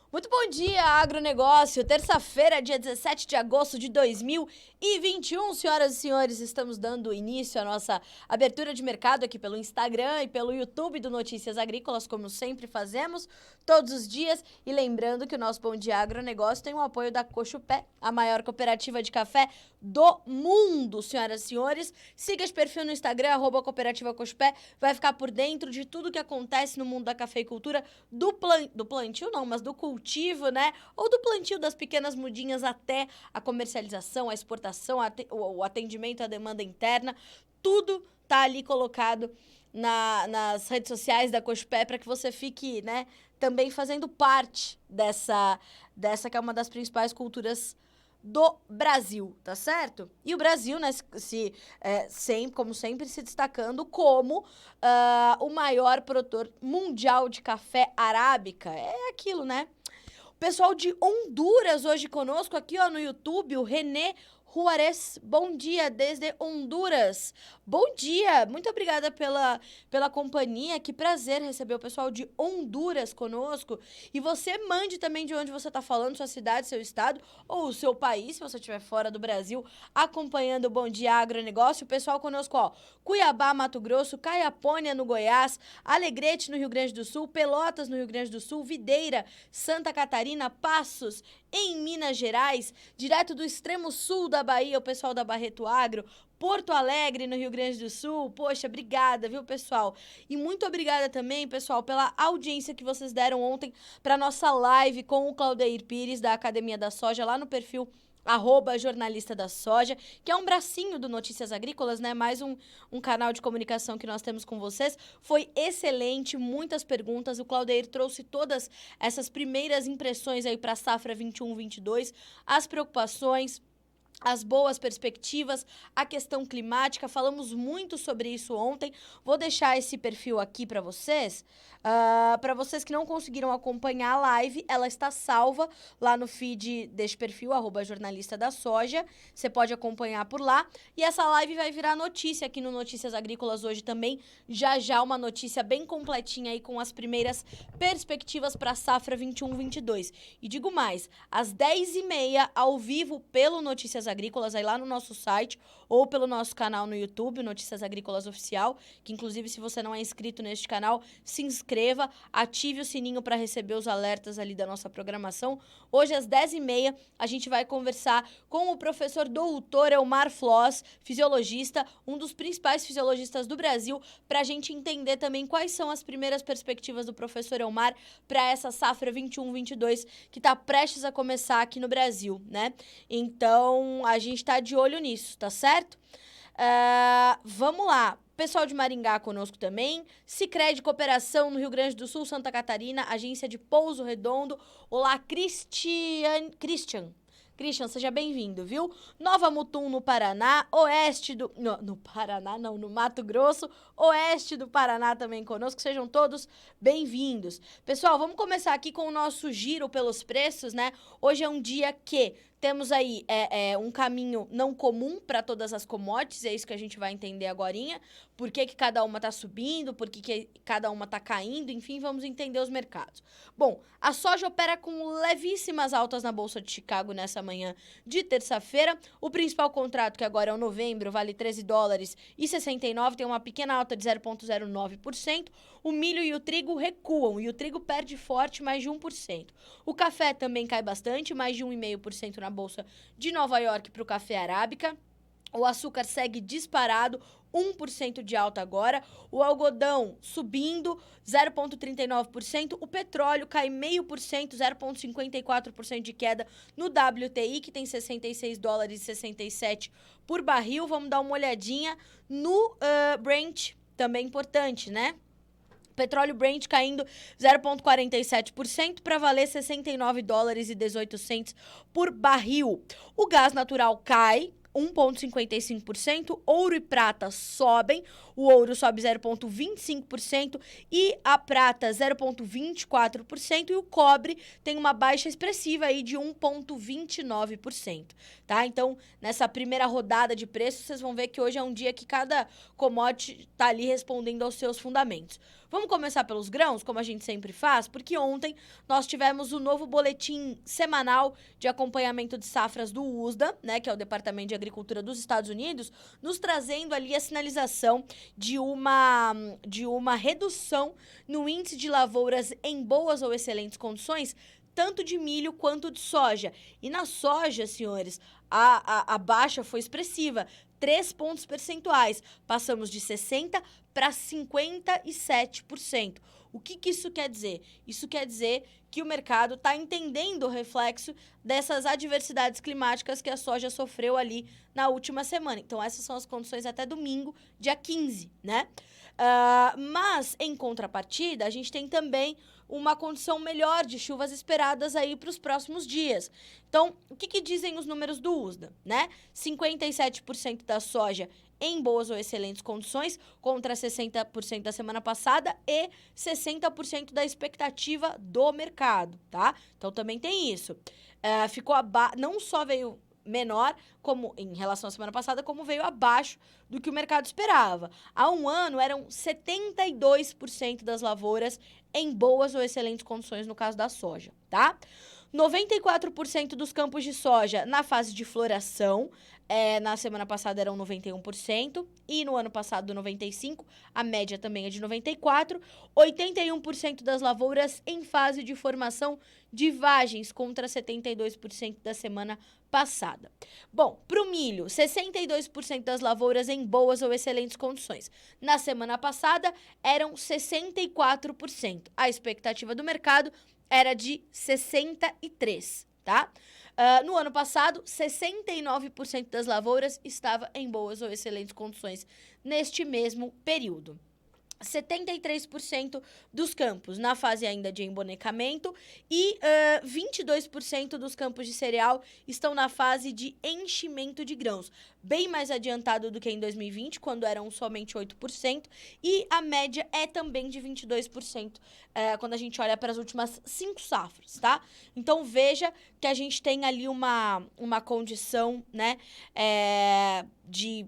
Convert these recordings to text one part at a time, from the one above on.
Muito bom dia, agronegócio. Terça-feira, dia 17 de agosto de 2021. Senhoras e senhores, estamos dando início à nossa abertura de mercado aqui pelo Instagram e pelo YouTube do Notícias Agrícolas, como sempre fazemos, todos os dias. E lembrando que o nosso Bom Dia Agronegócio tem o apoio da Cochupé, a maior cooperativa de café do mundo. Senhoras e senhores, siga esse perfil no Instagram, @cooperativa Cochupé. Vai ficar por dentro de tudo que acontece no mundo da cafeicultura, do plantio não, mas do cultivo, né? Ou do plantio das pequenas mudinhas até a comercialização, a exportação, o atendimento à demanda interna. Tudo tá ali colocado nas redes sociais da Cochupé para que você fique, né, também fazendo parte dessa que é uma das principais culturas do Brasil, tá certo? E o Brasil, né, como sempre, se destacando como o maior produtor mundial de café arábica. É aquilo, né? O pessoal de Honduras hoje conosco aqui, ó, no YouTube, o René Juarez. Bom dia desde Honduras. Bom dia, muito obrigada pela companhia. Que prazer receber o pessoal de Honduras conosco. E você mande também de onde você está falando, sua cidade, seu estado ou o seu país, se você estiver fora do Brasil, acompanhando o Bom Dia Agronegócio. O pessoal conosco, ó, Cuiabá, Mato Grosso, Caiapônia, no Goiás, Alegrete, no Rio Grande do Sul, Pelotas, no Rio Grande do Sul, Videira, Santa Catarina, Passos, em Minas Gerais, direto do extremo sul da Bahia, o pessoal da Barreto Agro, Porto Alegre, no Rio Grande do Sul. Poxa, obrigada, viu, pessoal? E muito obrigada também, pessoal, pela audiência que vocês deram ontem para nossa live com o Claudeir Pires, da Academia da Soja, lá no perfil @jornalista da soja, que é um bracinho do Notícias Agrícolas, né? Mais um canal de comunicação que nós temos com vocês. Foi excelente, muitas perguntas. O Claudeir trouxe todas essas primeiras impressões aí para a safra 21-22, as preocupações, as boas perspectivas, a questão climática. Falamos muito sobre isso ontem. Vou deixar esse perfil aqui para vocês. Para vocês que não conseguiram acompanhar a live, ela está salva lá no feed deste perfil, @jornalista da soja. Você pode acompanhar por lá. E essa live vai virar notícia aqui no Notícias Agrícolas hoje também. Já uma notícia bem completinha aí com as primeiras perspectivas para a safra 21-22. E digo mais, às 10h30, ao vivo, pelo Notícias Agrícolas, aí lá no nosso site ou pelo nosso canal no YouTube, Notícias Agrícolas Oficial, que inclusive se você não é inscrito neste canal, se inscreva, ative o sininho para receber os alertas ali da nossa programação. Hoje às 10h30 a gente vai conversar com o professor doutor Elmar Floss, fisiologista, um dos principais fisiologistas do Brasil, para a gente entender também quais são as primeiras perspectivas do professor Elmar para essa safra 21-22 que está prestes a começar aqui no Brasil, né? Então, a gente tá de olho nisso, tá certo? Vamos lá. Pessoal de Maringá conosco também. Sicredi Cooperação no Rio Grande do Sul, Santa Catarina, agência de Pouso Redondo. Olá, Christian, seja bem-vindo, viu? Nova Mutum no Paraná, oeste do... No Paraná, não, no Mato Grosso, oeste do Paraná também conosco. Sejam todos bem-vindos. Pessoal, vamos começar aqui com o nosso giro pelos preços, né? Hoje é um dia que temos aí um caminho não comum para todas as commodities, é isso que a gente vai entender agorinha. Por que cada uma está subindo, por que cada uma está caindo, enfim, vamos entender os mercados. Bom, a soja opera com levíssimas altas na Bolsa de Chicago nessa manhã de terça-feira. O principal contrato, que agora é o novembro, vale $13,69, tem uma pequena alta de 0,09%. O milho e o trigo recuam, e o trigo perde forte, mais de 1%. O café também cai bastante, mais de 1,5% na Bolsa de Nova York para o café arábica. O açúcar segue disparado, 1% de alta agora. O algodão subindo, 0,39%. O petróleo cai 0,5%, 0,54% de queda no WTI, que tem $66,67 por barril. Vamos dar uma olhadinha no Brent, também importante, né? Petróleo Brent caindo 0,47% para valer $69,18 por barril. O gás natural cai 1,55%, ouro e prata sobem, o ouro sobe 0,25% e a prata 0,24% e o cobre tem uma baixa expressiva aí de 1,29%, tá? Então, nessa primeira rodada de preços, vocês vão ver que hoje é um dia que cada commodity tá ali respondendo aos seus fundamentos. Vamos começar pelos grãos, como a gente sempre faz, porque ontem nós tivemos o novo boletim semanal de acompanhamento de safras do USDA, né, que é o Departamento de Agricultura dos Estados Unidos, nos trazendo ali a sinalização de uma redução no índice de lavouras em boas ou excelentes condições, tanto de milho quanto de soja. E na soja, senhores, a baixa foi expressiva, 3 pontos percentuais. Passamos de 60% para 57%. O que isso quer dizer? Isso quer dizer que o mercado está entendendo o reflexo dessas adversidades climáticas que a soja sofreu ali na última semana. Então, essas são as condições até domingo, dia 15, né? Mas, em contrapartida, a gente tem também uma condição melhor de chuvas esperadas aí para os próximos dias. Então, o que dizem os números do USDA, né? 57% da soja em boas ou excelentes condições, contra 60% da semana passada e 60% da expectativa do mercado, tá? Então, também tem isso. Não só veio menor, como em relação à semana passada, como veio abaixo do que o mercado esperava. Há um ano, eram 72% das lavouras em boas ou excelentes condições, no caso da soja, tá? 94% dos campos de soja na fase de floração, na semana passada eram 91% e no ano passado 95%, a média também é de 94%, 81% das lavouras em fase de formação de vagens contra 72% da semana passada. Bom, para o milho, 62% das lavouras em boas ou excelentes condições. Na semana passada eram 64%. A expectativa do mercado era de 63%, tá? No ano passado, 69% das lavouras estava em boas ou excelentes condições neste mesmo período. 73% dos campos na fase ainda de embonecamento e 22% dos campos de cereal estão na fase de enchimento de grãos, bem mais adiantado do que em 2020, quando eram somente 8%, e a média é também de 22% quando a gente olha para as últimas 5 safras, tá? Então, veja que a gente tem ali uma condição, né, de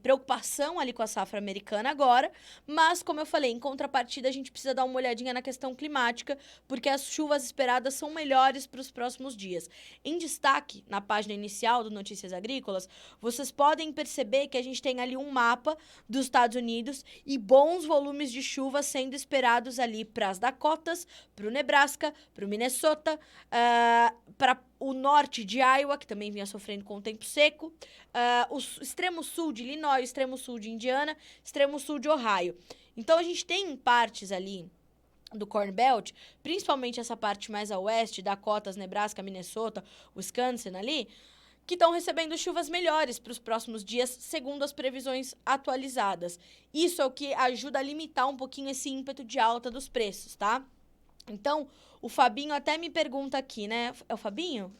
preocupação ali com a safra americana agora, mas, como eu falei, em contrapartida, a gente precisa dar uma olhadinha na questão climática, porque as chuvas esperadas são melhores para os próximos dias. Em destaque, na página inicial do Notícias Agrícolas, vocês podem perceber que a gente tem ali um mapa dos Estados Unidos e bons volumes de chuva sendo esperados ali para as Dakotas, para o Nebraska, para o Minnesota, para o norte de Iowa, que também vinha sofrendo com o tempo seco, o extremo sul de Illinois, extremo sul de Indiana, extremo sul de Ohio. Então, a gente tem partes ali do Corn Belt, principalmente essa parte mais a oeste, Dakotas, Nebraska, Minnesota, Wisconsin ali, que estão recebendo chuvas melhores para os próximos dias, segundo as previsões atualizadas. Isso é o que ajuda a limitar um pouquinho esse ímpeto de alta dos preços, tá? Então, o Fabinho até me pergunta aqui, né? É o Fabinho?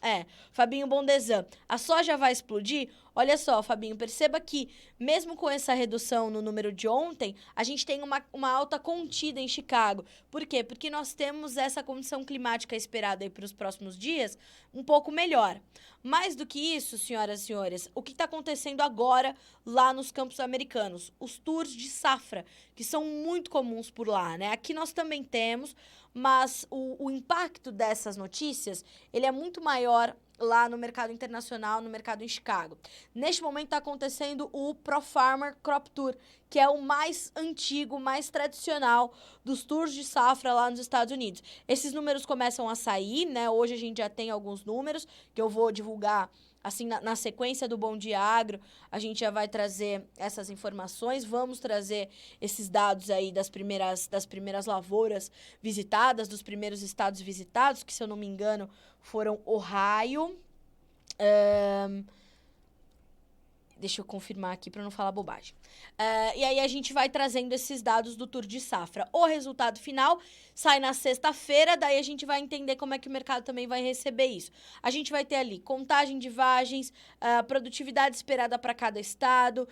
Fabinho Bondesan. A soja vai explodir? Olha só, Fabinho, perceba que mesmo com essa redução no número de ontem, a gente tem uma alta contida em Chicago. Por quê? Porque nós temos essa condição climática esperada aí para os próximos dias um pouco melhor. Mais do que isso, senhoras e senhores, o que está acontecendo agora lá nos campos americanos? Os tours de safra, que são muito comuns por lá, né? Aqui nós também temos, mas o impacto dessas notícias, ele é muito maior lá no mercado internacional, no mercado em Chicago. Neste momento está acontecendo o ProFarmer Crop Tour, que é o mais antigo, mais tradicional dos tours de safra lá nos Estados Unidos. Esses números começam a sair, né? Hoje a gente já tem alguns números que eu vou divulgar assim, na sequência do Bom Dia Agro, a gente já vai trazer essas informações, vamos trazer esses dados aí das primeiras lavouras visitadas, dos primeiros estados visitados, que, se eu não me engano, foram Ohio, Deixa eu confirmar aqui para não falar bobagem. E aí a gente vai trazendo esses dados do tour de safra. O resultado final sai na sexta-feira, daí a gente vai entender como é que o mercado também vai receber isso. A gente vai ter ali contagem de vagens, produtividade esperada para cada estado,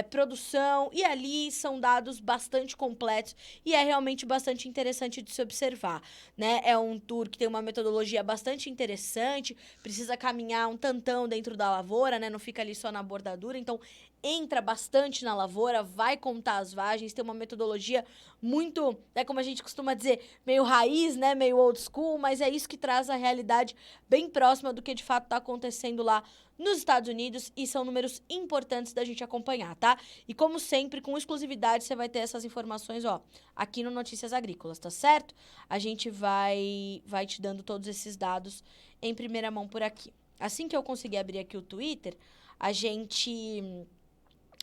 produção, e ali são dados bastante completos e é realmente bastante interessante de se observar, né? É um tour que tem uma metodologia bastante interessante, precisa caminhar um tantão dentro da lavoura, né? Não fica ali só na bordadura, então entra bastante na lavoura, vai contar as vagens, tem uma metodologia muito, como a gente costuma dizer, meio raiz, né, meio old school, mas é isso que traz a realidade bem próxima do que de fato está acontecendo lá nos Estados Unidos, e são números importantes da gente acompanhar, tá? E como sempre, com exclusividade, você vai ter essas informações, ó, aqui no Notícias Agrícolas, tá certo? A gente vai te dando todos esses dados em primeira mão por aqui. Assim que eu conseguir abrir aqui o Twitter, a gente...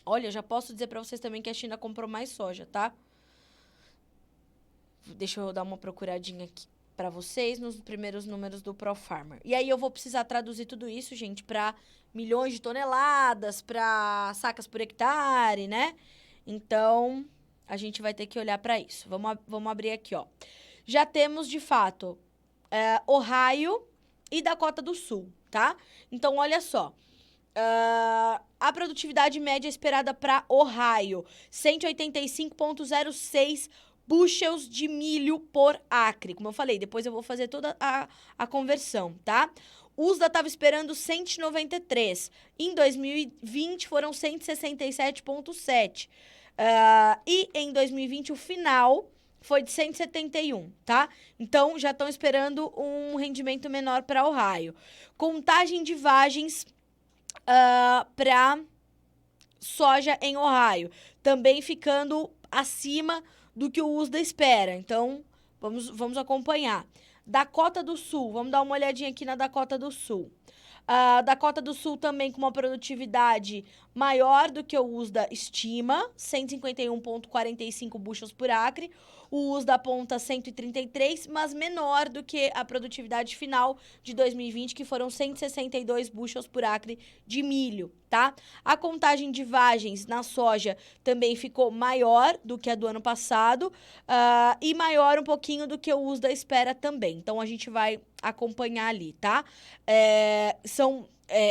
Olha, eu já posso dizer para vocês também que a China comprou mais soja, tá? Deixa eu dar uma procuradinha aqui para vocês nos primeiros números do ProFarmer. E aí eu vou precisar traduzir tudo isso, gente, para milhões de toneladas, para sacas por hectare, né? Então, a gente vai ter que olhar para isso. Vamos abrir aqui, ó. Já temos, de fato, Ohio e Dakota do Sul, tá? Então, olha só. A produtividade média esperada para Ohio, 185,06 bushels de milho por acre. Como eu falei, depois eu vou fazer toda a conversão, tá? USDA estava esperando 193. Em 2020 foram 167,7. E em 2020 o final foi de 171, tá? Então, já estão esperando um rendimento menor para Ohio. Contagem de vagens para soja em Ohio, também ficando acima do que o USDA espera. Então, vamos acompanhar. Dakota do Sul, vamos dar uma olhadinha aqui na Dakota do Sul. Dakota do Sul também com uma produtividade maior do que o USDA estima, 151,45 bushels por acre. O USDA aponta 133, mas menor do que a produtividade final de 2020, que foram 162 bushels por acre de milho, tá? A contagem de vagens na soja também ficou maior do que a do ano passado, e maior um pouquinho do que o USDA espera também. Então, a gente vai acompanhar ali, tá?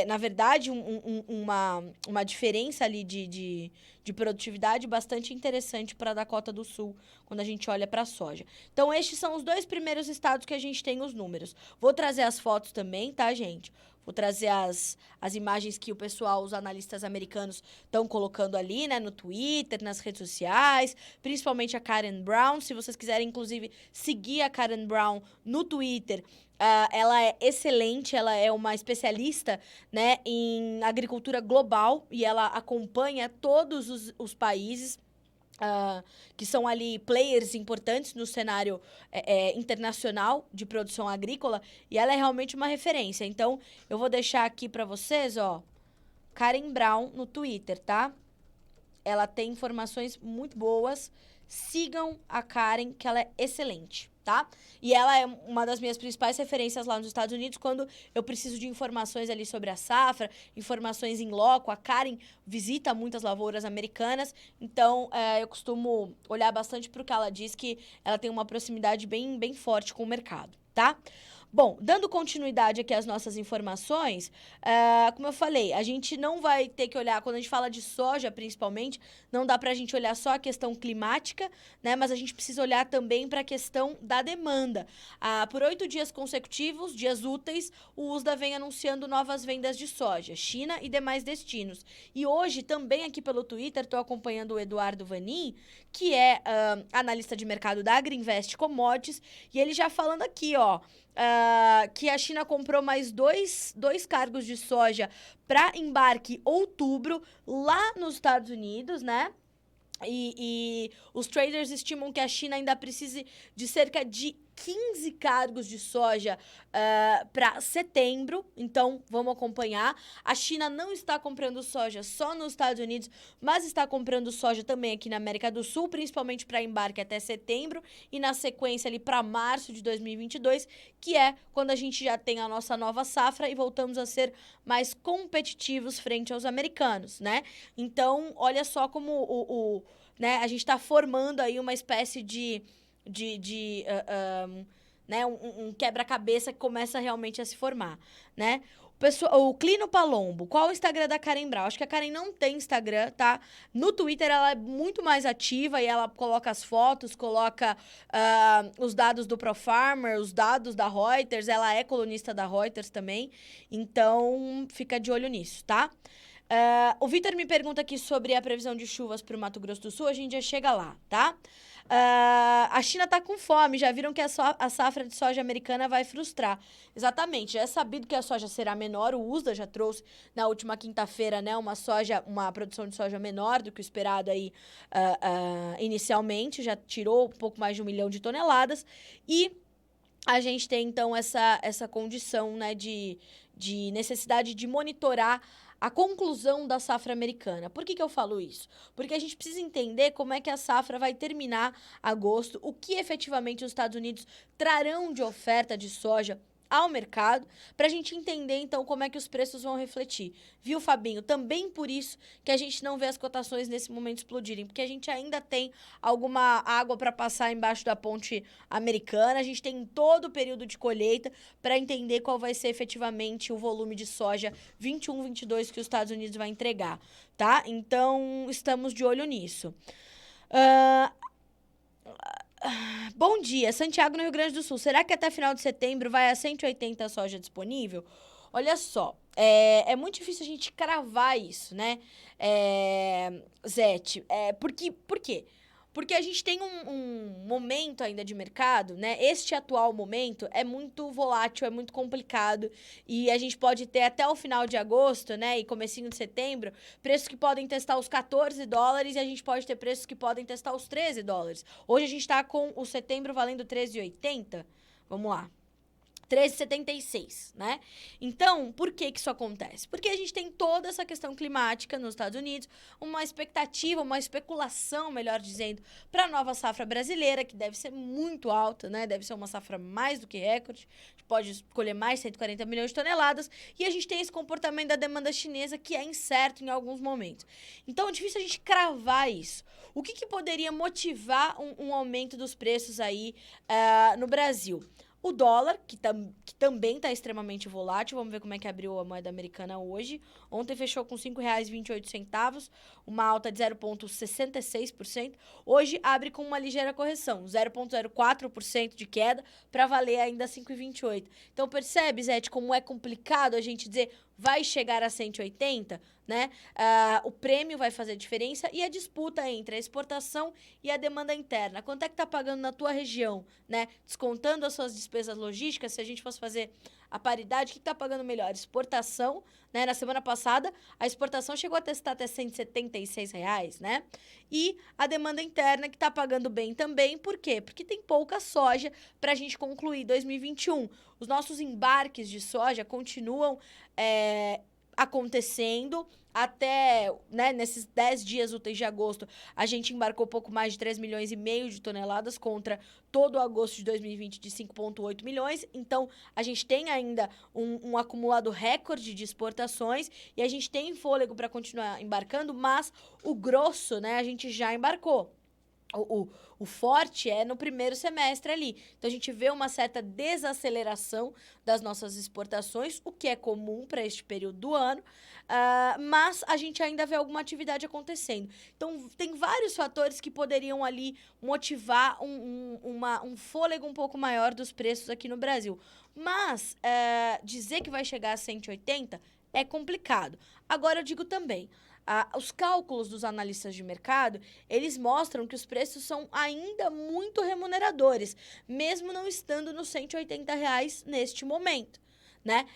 Na verdade, uma diferença ali de produtividade bastante interessante para a Dakota do Sul, quando a gente olha para a soja. Então, estes são os dois primeiros estados que a gente tem os números. Vou trazer as fotos também, tá, gente? Vou trazer as imagens que o pessoal, os analistas americanos, estão colocando ali, né, no Twitter, nas redes sociais, principalmente a Karen Brown. Se vocês quiserem, inclusive, seguir a Karen Brown no Twitter, ela é excelente, ela é uma especialista, né, em agricultura global, e ela acompanha todos os países que são ali players importantes no cenário internacional de produção agrícola, e ela é realmente uma referência. Então, eu vou deixar aqui para vocês, ó, Karen Brown no Twitter, tá? Ela tem informações muito boas. Sigam a Karen, que ela é excelente, tá? E ela é uma das minhas principais referências lá nos Estados Unidos quando eu preciso de informações ali sobre a safra, informações em loco. A Karen visita muitas lavouras americanas, então eu costumo olhar bastante para o que ela diz, que ela tem uma proximidade bem, bem forte com o mercado, tá? Bom, dando continuidade aqui às nossas informações, como eu falei, a gente não vai ter que olhar, quando a gente fala de soja principalmente, não dá pra gente olhar só a questão climática, né? Mas a gente precisa olhar também para a questão da demanda. Por 8 dias consecutivos, dias úteis, o USDA vem anunciando novas vendas de soja, China e demais destinos. E hoje, também aqui pelo Twitter, estou acompanhando o Eduardo Vanin, que é analista de mercado da Agriinvest Commodities, e ele já falando aqui, ó, que a China comprou mais dois cargos de soja para embarque outubro lá nos Estados Unidos, né? E os traders estimam que a China ainda precise de cerca de 15 cargos de soja para setembro, então vamos acompanhar. A China não está comprando soja só nos Estados Unidos, mas está comprando soja também aqui na América do Sul, principalmente para embarque até setembro e na sequência ali para março de 2022, que é quando a gente já tem a nossa nova safra e voltamos a ser mais competitivos frente aos americanos, né? Então, olha só como né, a gente está formando aí uma espécie né, um quebra-cabeça que começa realmente a se formar, né? O Clino Palombo, qual o Instagram da Karen Brau? Acho que a Karen não tem Instagram, tá? No Twitter ela é muito mais ativa e ela coloca as fotos, coloca os dados do ProFarmer, os dados da Reuters, ela é colunista da Reuters também, então fica de olho nisso, tá? O Vitor me pergunta aqui sobre a previsão de chuvas para o Mato Grosso do Sul, a gente já chega lá, tá? A China tá com fome, já viram que a safra de soja americana vai frustrar. Exatamente, já é sabido que a soja será menor, o USDA já trouxe na última quinta-feira, né, uma produção de soja menor do que o esperado aí inicialmente, já tirou um pouco mais de 1 milhão de toneladas, e a gente tem, então, essa condição, né, de necessidade de monitorar a conclusão da safra americana. Por que eu falo isso? Porque a gente precisa entender como é que a safra vai terminar agosto, o que efetivamente os Estados Unidos trarão de oferta de soja ao mercado, para a gente entender, então, como é que os preços vão refletir. Viu, Fabinho? Também por isso que a gente não vê as cotações nesse momento explodirem, porque a gente ainda tem alguma água para passar embaixo da ponte americana, a gente tem todo o período de colheita para entender qual vai ser efetivamente o volume de soja 21, 22 que os Estados Unidos vai entregar, tá? Então, estamos de olho nisso. Bom dia, Santiago, no Rio Grande do Sul. Será que até final de setembro vai a 180 a soja disponível? Olha só, é muito difícil a gente cravar isso, né, Zete? Por quê? Porque a gente tem um momento ainda de mercado, né? Este atual momento é muito volátil, é muito complicado. E a gente pode ter até o final de agosto, né? E comecinho de setembro, preços que podem testar os $14 e a gente pode ter preços que podem testar os $13. Hoje a gente tá com o setembro valendo 13,80. Vamos lá. 13,76, né? Então, por que isso acontece? Porque a gente tem toda essa questão climática nos Estados Unidos, uma expectativa, uma especulação, melhor dizendo, para a nova safra brasileira, que deve ser muito alta, né? Deve ser uma safra mais do que recorde, a gente pode colher mais 140 milhões de toneladas, e a gente tem esse comportamento da demanda chinesa que é incerto em alguns momentos. Então, é difícil a gente cravar isso. O que poderia motivar um aumento dos preços aí no Brasil? O dólar, que também está extremamente volátil. Vamos ver como é que abriu a moeda americana hoje. Ontem fechou com R$ 5,28, uma alta de 0,66%. Hoje abre com uma ligeira correção, 0,04% de queda, para valer ainda 5,28. Então percebe, Zete, como é complicado a gente dizer vai chegar a 180, né? O prêmio vai fazer diferença e a disputa entre a exportação e a demanda interna. Quanto é que tá pagando na tua região, né? Descontando as suas despesas logísticas, se a gente fosse fazer a paridade, o que tá pagando melhor? Exportação, né? Na semana passada, a exportação chegou a testar até R$ 176, né? E a demanda interna, que tá pagando bem também. Por quê? Porque tem pouca soja pra gente concluir 2021. Os nossos embarques de soja continuam acontecendo até, né, nesses 10 dias úteis de agosto, a gente embarcou pouco mais de 3,5 milhões de toneladas contra todo o agosto de 2020 de 5,8 milhões. Então, a gente tem ainda um acumulado recorde de exportações e a gente tem fôlego para continuar embarcando, mas o grosso, né, a gente já embarcou. O forte é no primeiro semestre ali. Então, a gente vê uma certa desaceleração das nossas exportações, o que é comum para este período do ano, mas a gente ainda vê alguma atividade acontecendo. Então, tem vários fatores que poderiam ali motivar um fôlego um pouco maior dos preços aqui no Brasil. Mas dizer que vai chegar a 180 é complicado. Agora, eu digo também, os cálculos dos analistas de mercado, eles mostram que os preços são ainda muito remuneradores, mesmo não estando nos R$ 180 neste momento, né?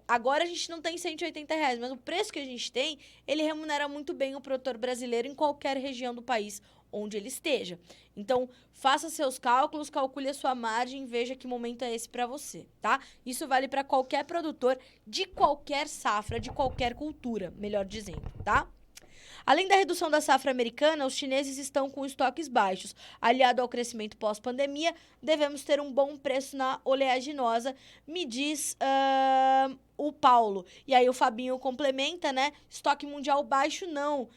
Agora a gente não tem R$ 180, mas o preço que a gente tem, ele remunera muito bem o produtor brasileiro em qualquer região do país onde ele esteja. Então, faça seus cálculos, calcule a sua margem, veja que momento é esse para você, tá? Isso vale para qualquer produtor de qualquer safra, de qualquer cultura, melhor dizendo, tá? Além da redução da safra americana, os chineses estão com estoques baixos. Aliado ao crescimento pós-pandemia, devemos ter um bom preço na oleaginosa, me diz o Paulo. E aí o Fabinho complementa, né? Estoque mundial baixo, não.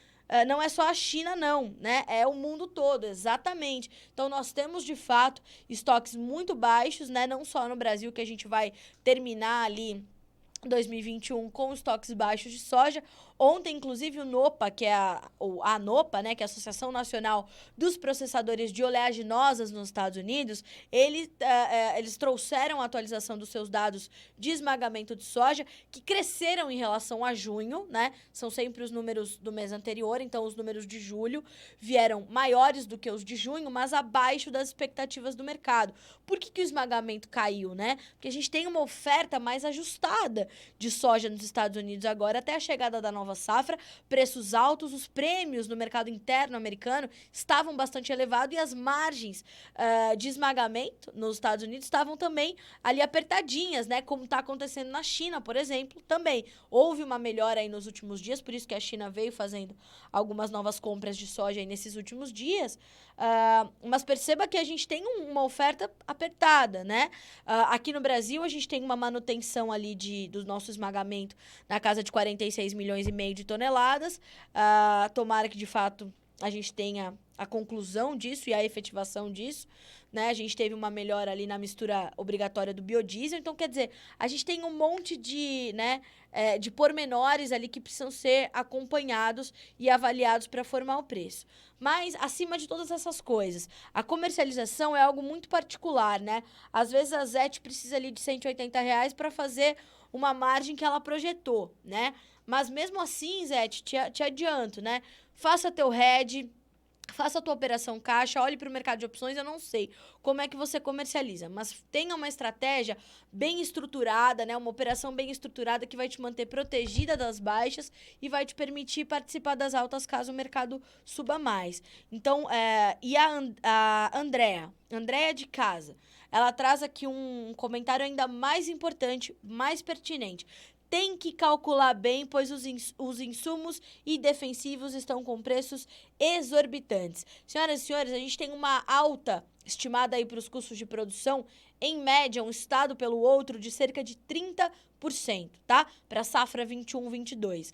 Não é só a China, não, né? É o mundo todo, exatamente. Então, nós temos, de fato, estoques muito baixos, né? Não só no Brasil, que a gente vai terminar ali 2021 com estoques baixos de soja. Ontem, inclusive, o NOPA, que é a ANOPA, né, que é a Associação Nacional dos Processadores de Oleaginosas nos Estados Unidos, eles trouxeram a atualização dos seus dados de esmagamento de soja, que cresceram em relação a junho, né? São sempre os números do mês anterior, então os números de julho vieram maiores do que os de junho, mas abaixo das expectativas do mercado. Por que o esmagamento caiu, né? Porque a gente tem uma oferta mais ajustada de soja nos Estados Unidos agora, até a chegada da nova safra, preços altos, os prêmios no mercado interno americano estavam bastante elevados e as margens de esmagamento nos Estados Unidos estavam também ali apertadinhas, né? Como está acontecendo na China, por exemplo, também. Houve uma melhora aí nos últimos dias, por isso que a China veio fazendo algumas novas compras de soja aí nesses últimos dias, mas perceba que a gente tem uma oferta apertada, né? Aqui no Brasil, a gente tem uma manutenção ali do nosso esmagamento na casa de 46,5 milhões de toneladas. Tomara que, de fato, a gente tenha a conclusão disso e a efetivação disso, né? A gente teve uma melhora ali na mistura obrigatória do biodiesel. Então, quer dizer, a gente tem um monte de, de pormenores ali que precisam ser acompanhados e avaliados para formar o preço. Mas, acima de todas essas coisas, a comercialização é algo muito particular, né? Às vezes a Zete precisa ali de R$ 180 para fazer uma margem que ela projetou, né? Mas mesmo assim, Zete, te adianto, né? Faça teu hedge, faça a tua operação caixa, olhe para o mercado de opções, eu não sei como é que você comercializa, mas tenha uma estratégia bem estruturada, né? Uma operação bem estruturada que vai te manter protegida das baixas e vai te permitir participar das altas caso o mercado suba mais. Então, e a Andréa de casa, ela traz aqui um comentário ainda mais importante, mais pertinente. Tem que calcular bem, pois os insumos e defensivos estão com preços exorbitantes. Senhoras e senhores, a gente tem uma alta estimada aí para os custos de produção, em média, um estado pelo outro, de cerca de 30%, tá? Para a safra 21-22.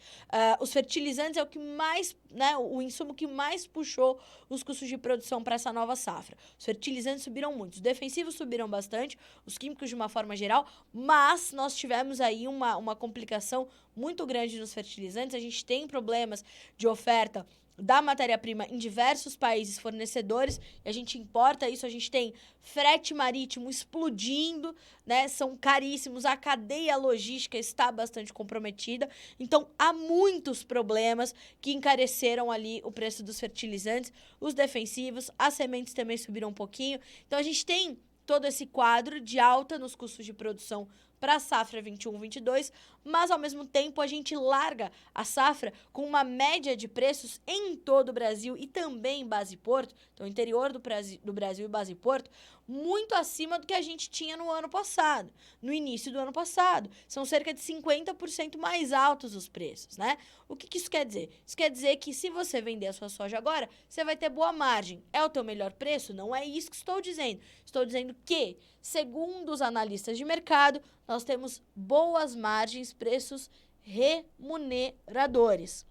Os fertilizantes é o que mais, né, o insumo que mais puxou os custos de produção para essa nova safra. Os fertilizantes subiram muito, os defensivos subiram bastante, os químicos de uma forma geral, mas nós tivemos aí uma complicação muito grande nos fertilizantes. A gente tem problemas de oferta da matéria-prima em diversos países fornecedores, e a gente importa isso, a gente tem frete marítimo explodindo, né? São caríssimos, a cadeia logística está bastante comprometida, então há muitos problemas que encareceram ali o preço dos fertilizantes, os defensivos, as sementes também subiram um pouquinho, então a gente tem todo esse quadro de alta nos custos de produção para a safra 21-22, mas ao mesmo tempo a gente larga a safra com uma média de preços em todo o Brasil e também em Base Porto, então interior do Brasil e Base Porto, muito acima do que a gente tinha no ano passado, no início do ano passado. São cerca de 50% mais altos os preços, né? O que isso quer dizer? Isso quer dizer que se você vender a sua soja agora, você vai ter boa margem. É o teu melhor preço? Não é isso que estou dizendo. Estou dizendo que, segundo os analistas de mercado, nós temos boas margens, preços remuneradores.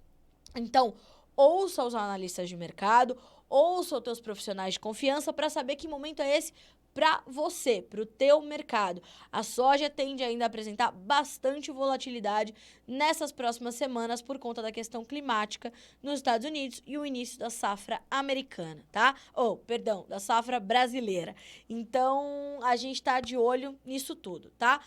Então, ouça os analistas de mercado, ouça os teus profissionais de confiança para saber que momento é esse para você, para o teu mercado. A soja tende ainda a apresentar bastante volatilidade nessas próximas semanas por conta da questão climática nos Estados Unidos e o início da safra americana, tá? Da safra brasileira. Então, a gente tá de olho nisso tudo, tá?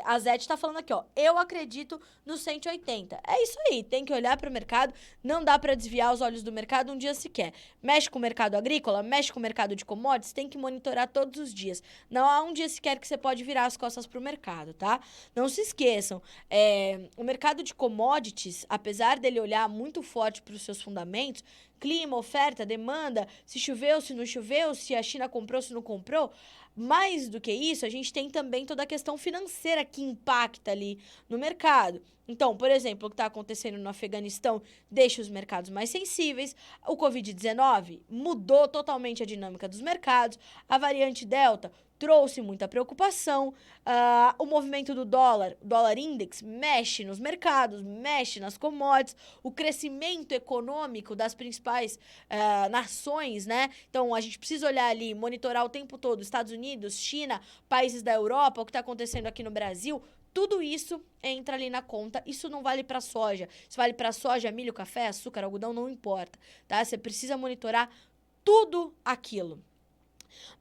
A Zete tá falando aqui, ó, eu acredito no 180. É isso aí, tem que olhar para o mercado, não dá para desviar os olhos do mercado, um dia se que é? Mexe com o mercado agrícola, mexe com o mercado de commodities, tem que monitorar todos os dias. Não há um dia sequer que você pode virar as costas pro mercado, tá? Não se esqueçam, o mercado de commodities, apesar dele olhar muito forte para os seus fundamentos, clima, oferta, demanda, se choveu, se não choveu, se a China comprou, se não comprou, mais do que isso, a gente tem também toda a questão financeira que impacta ali no mercado. Então, por exemplo, o que está acontecendo no Afeganistão deixa os mercados mais sensíveis. O Covid-19 mudou totalmente a dinâmica dos mercados. A variante Delta trouxe muita preocupação. O movimento do dólar index, mexe nos mercados, mexe nas commodities. O crescimento econômico das principais nações, né? Então, a gente precisa olhar ali, monitorar o tempo todo Estados Unidos, China, países da Europa, o que está acontecendo aqui no Brasil. Tudo isso entra ali na conta. Isso não vale para soja. Isso vale para soja, milho, café, açúcar, algodão, não importa, tá? Você precisa monitorar tudo aquilo.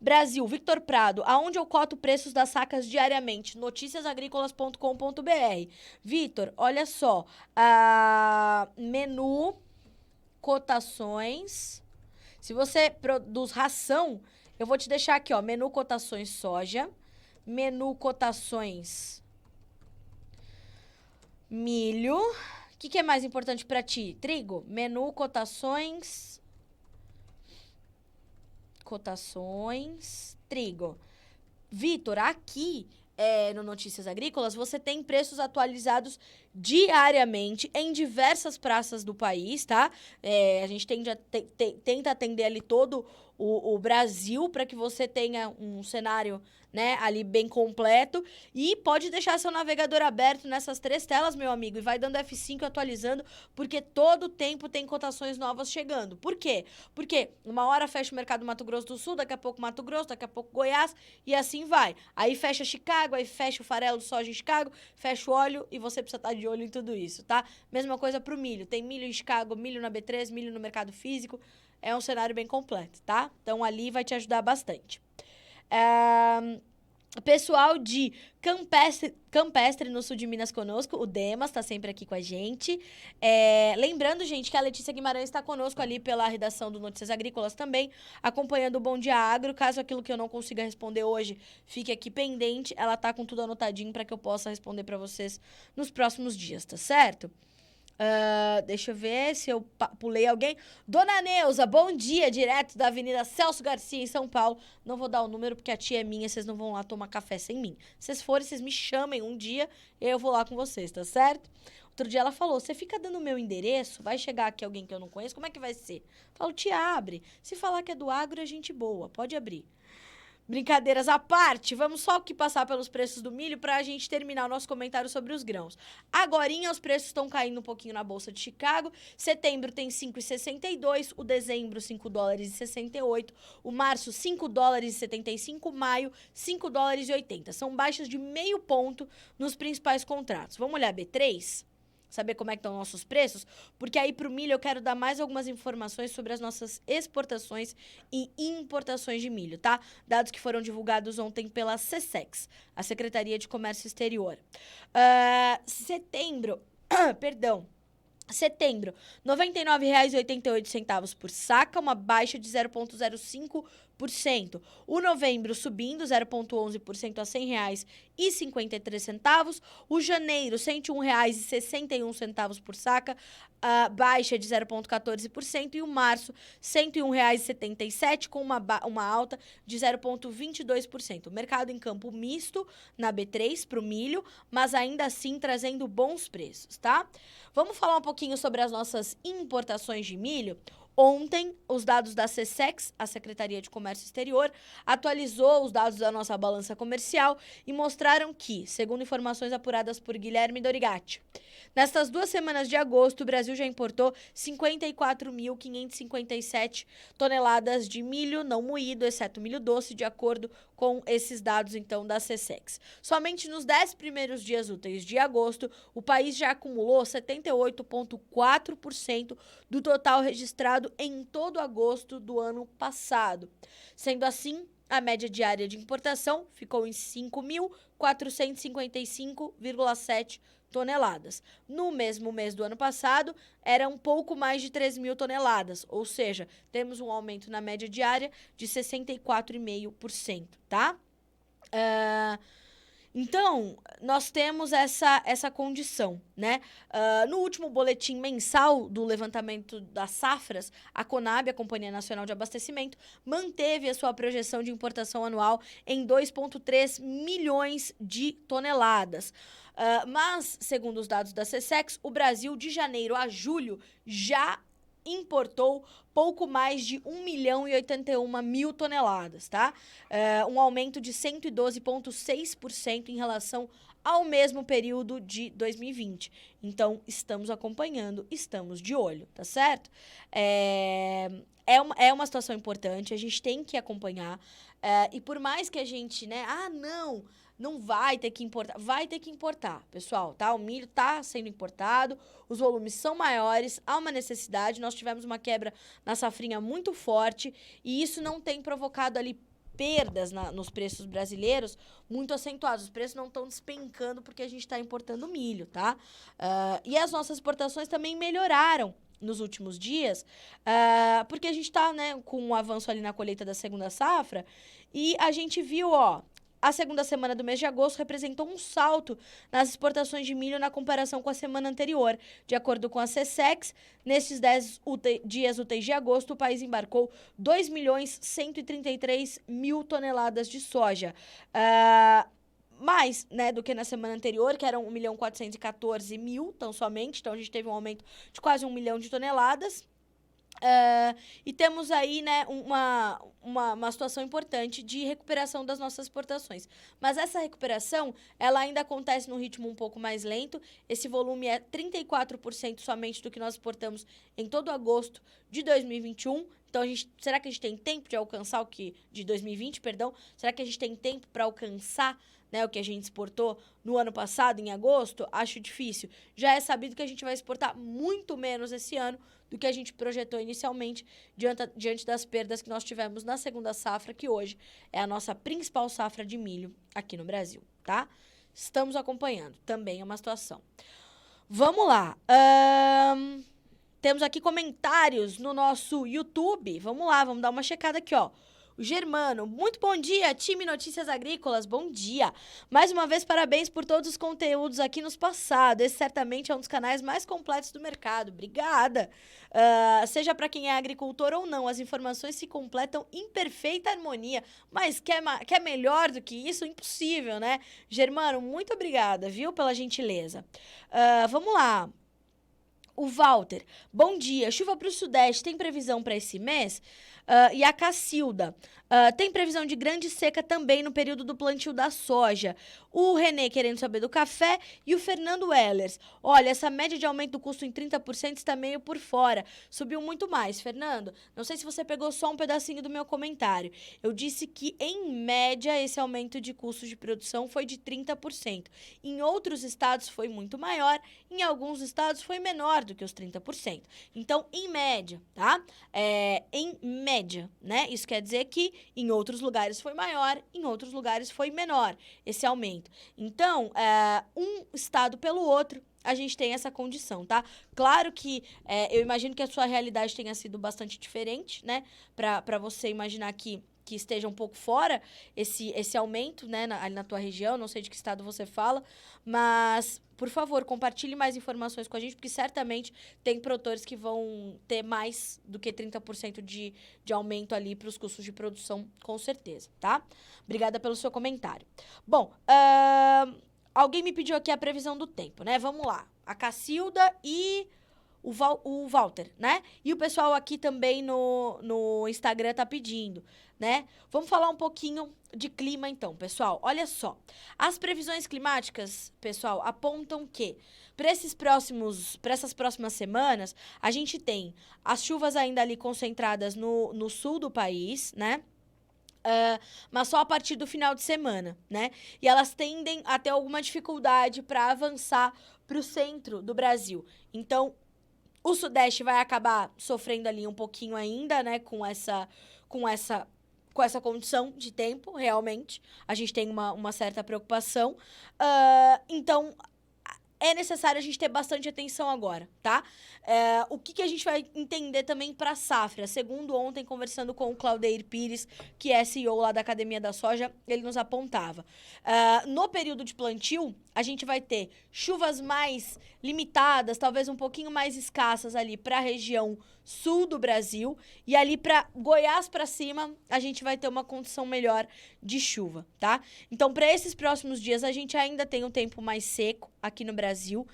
Brasil, Victor Prado, aonde eu coto preços das sacas diariamente? Noticiasagricolas.com.br. Victor, olha só, menu, cotações. Se você produz ração, eu vou te deixar aqui, ó, menu cotações soja, menu cotações milho. O que é mais importante para ti? Trigo, menu cotações trigo. Vitor, aqui no Notícias Agrícolas, você tem preços atualizados diariamente em diversas praças do país, tá? A gente tenta atender ali todo o Brasil para que você tenha um cenário, né, ali bem completo. E pode deixar seu navegador aberto nessas 3 telas, meu amigo, e vai dando F5 atualizando, porque todo tempo tem cotações novas chegando. Por quê? Porque uma hora fecha o mercado Mato Grosso do Sul, daqui a pouco Mato Grosso, daqui a pouco Goiás, e assim vai. Aí fecha Chicago, aí fecha o farelo de soja em Chicago, fecha o óleo, e você precisa estar de olho em tudo isso, tá? Mesma coisa pro milho. Tem milho em Chicago, milho na B3, milho no mercado físico. É um cenário bem completo, tá? Então, ali vai te ajudar bastante. Pessoal de Campestre, no sul de Minas conosco, o Demas tá sempre aqui com a gente. Lembrando, gente, que a Letícia Guimarães está conosco ali pela redação do Notícias Agrícolas também, acompanhando o Bom Dia Agro. Caso aquilo que eu não consiga responder hoje fique aqui pendente, ela tá com tudo anotadinho para que eu possa responder para vocês nos próximos dias, tá certo? Deixa eu ver se eu pulei alguém. Dona Neuza, bom dia, direto da Avenida Celso Garcia, em São Paulo. Não vou dar o número porque a tia é minha, vocês não vão lá tomar café sem mim. Se vocês forem, vocês me chamem um dia e eu vou lá com vocês, tá certo? Outro dia ela falou, você fica dando o meu endereço, vai chegar aqui alguém que eu não conheço, como é que vai ser? Eu falo, tia, abre. Se falar que é do agro, é gente boa, pode abrir. Brincadeiras à parte, vamos só aqui passar pelos preços do milho para a gente terminar o nosso comentário sobre os grãos. Agorinha, os preços estão caindo um pouquinho na Bolsa de Chicago. Setembro tem 5,62, o dezembro 5 dólares e 68, o março 5 dólares e 75, maio 5 dólares e 80. São baixas de meio ponto nos principais contratos. Vamos olhar B3? Saber como é que estão nossos preços, porque aí para o milho eu quero dar mais algumas informações sobre as nossas exportações e importações de milho, tá? Dados que foram divulgados ontem pela SECEX, a Secretaria de Comércio Exterior. Setembro, R$ 99,88 por saca, uma baixa de 0,05%. O novembro subindo 0,11% a R$ 100,53. O janeiro, R$ 101,61 por saca, baixa de 0,14%. E o março, R$ 101,77, com uma alta de 0,22%. Mercado em campo misto na B3 para o milho, mas ainda assim trazendo bons preços, tá? Vamos falar um pouquinho sobre as nossas importações de milho. Ontem, os dados da SECEX, a Secretaria de Comércio Exterior, atualizou os dados da nossa balança comercial e mostraram que, segundo informações apuradas por Guilherme Dorigatti, nestas 2 semanas de agosto, o Brasil já importou 54.557 toneladas de milho não moído, exceto milho doce, de acordo com esses dados, então, da SECEX. Somente nos 10 primeiros dias úteis de agosto, o país já acumulou 78,4% do total registrado em todo agosto do ano passado. Sendo assim, a média diária de importação ficou em 5.455,7 toneladas. No mesmo mês do ano passado, era um pouco mais de 3 mil toneladas, ou seja, temos um aumento na média diária de 64,5%, tá? Então, nós temos essa condição, né? No último boletim mensal do levantamento das safras, a Conab, a Companhia Nacional de Abastecimento, manteve a sua projeção de importação anual em 2,3 milhões de toneladas. Mas, segundo os dados da SECEX, o Brasil, de janeiro a julho, já importou pouco mais de 1.081.000 toneladas, tá? Um aumento de 112,6% em relação ao mesmo período de 2020. Então, estamos acompanhando, estamos de olho, tá certo? É uma situação importante, a gente tem que acompanhar. E por mais que a gente, né? Não vai ter que importar. Vai ter que importar, pessoal, tá? O milho tá sendo importado, os volumes são maiores, há uma necessidade. Nós tivemos uma quebra na safrinha muito forte e isso não tem provocado ali perdas nos preços brasileiros muito acentuados. Os preços não estão despencando porque a gente está importando milho, tá? E as nossas exportações também melhoraram nos últimos dias, porque a gente está, né, com um avanço ali na colheita da segunda safra e a gente viu, a segunda semana do mês de agosto representou um salto nas exportações de milho na comparação com a semana anterior. De acordo com a SECEX, nesses 10 dias úteis de agosto, o país embarcou 2.133.000 toneladas de soja. Mais, né, do que na semana anterior, que eram 1.414.000, tão somente. Então, a gente teve um aumento de quase 1 milhão de toneladas. E temos aí, né, uma situação importante de recuperação das nossas exportações. Mas essa recuperação, ela ainda acontece num ritmo um pouco mais lento. Esse volume é 34% somente do que nós exportamos em todo agosto de 2021. Então, será que a gente tem tempo de alcançar o que... De 2020, perdão. Será que a gente tem tempo para alcançar, né, o que a gente exportou no ano passado, em agosto? Acho difícil. Já é sabido que a gente vai exportar muito menos esse ano do que a gente projetou inicialmente, diante das perdas que nós tivemos na segunda safra, que hoje é a nossa principal safra de milho aqui no Brasil, tá? Estamos acompanhando. Também é uma situação. Vamos lá. Temos aqui comentários no nosso YouTube. Vamos lá, vamos dar uma checada aqui, ó. O Germano, muito bom dia, time Notícias Agrícolas, bom dia. Mais uma vez, parabéns por todos os conteúdos aqui nos passados. Esse certamente é um dos canais mais completos do mercado. Obrigada. Seja para quem é agricultor ou não, as informações se completam em perfeita harmonia. Mas quer melhor do que isso? Impossível, né? Germano, muito obrigada, viu, pela gentileza. Vamos lá. O Walter, bom dia. Chuva para o Sudeste, tem previsão para esse mês? E a Cacilda, tem previsão de grande seca também no período do plantio da soja. O Renê querendo saber do café e o Fernando Wellers. Olha, essa média de aumento do custo em 30% está meio por fora. Subiu muito mais. Fernando, não sei se você pegou só um pedacinho do meu comentário. Eu disse que, em média, esse aumento de custos de produção foi de 30%. Em outros estados foi muito maior, em alguns estados foi menor do que os 30%. Então, em média, tá? Em média, né? Isso quer dizer que em outros lugares foi maior, em outros lugares foi menor esse aumento. Então, um estado pelo outro, a gente tem essa condição, tá? Claro que eu imagino que a sua realidade tenha sido bastante diferente, né? Para você imaginar que esteja um pouco fora esse aumento, né, ali na tua região, não sei de que estado você fala, mas, por favor, compartilhe mais informações com a gente, porque certamente tem produtores que vão ter mais do que 30% de aumento ali para os custos de produção, com certeza, tá? Obrigada pelo seu comentário. Bom, alguém me pediu aqui a previsão do tempo, né? Vamos lá. A Cacilda e o Walter, né? E o pessoal aqui também no Instagram tá pedindo, né? Vamos falar um pouquinho de clima, então, pessoal. Olha só. As previsões climáticas, pessoal, apontam que para essas próximas semanas, a gente tem as chuvas ainda ali concentradas no sul do país, né? Mas só a partir do final de semana, né? E elas tendem a ter alguma dificuldade para avançar para o centro do Brasil. Então, o Sudeste vai acabar sofrendo ali um pouquinho ainda, né, com essa condição de tempo, realmente. A gente tem uma certa preocupação. Então, é necessário a gente ter bastante atenção agora, tá? O que a gente vai entender também para a safra? Segundo ontem, conversando com o Claudeir Pires, que é CEO lá da Academia da Soja, ele nos apontava. No período de plantio, a gente vai ter chuvas mais limitadas, talvez um pouquinho mais escassas ali para a região sul do Brasil, e ali para Goiás para cima, a gente vai ter uma condição melhor de chuva, tá? Então, para esses próximos dias, a gente ainda tem um tempo mais seco aqui no Brasil,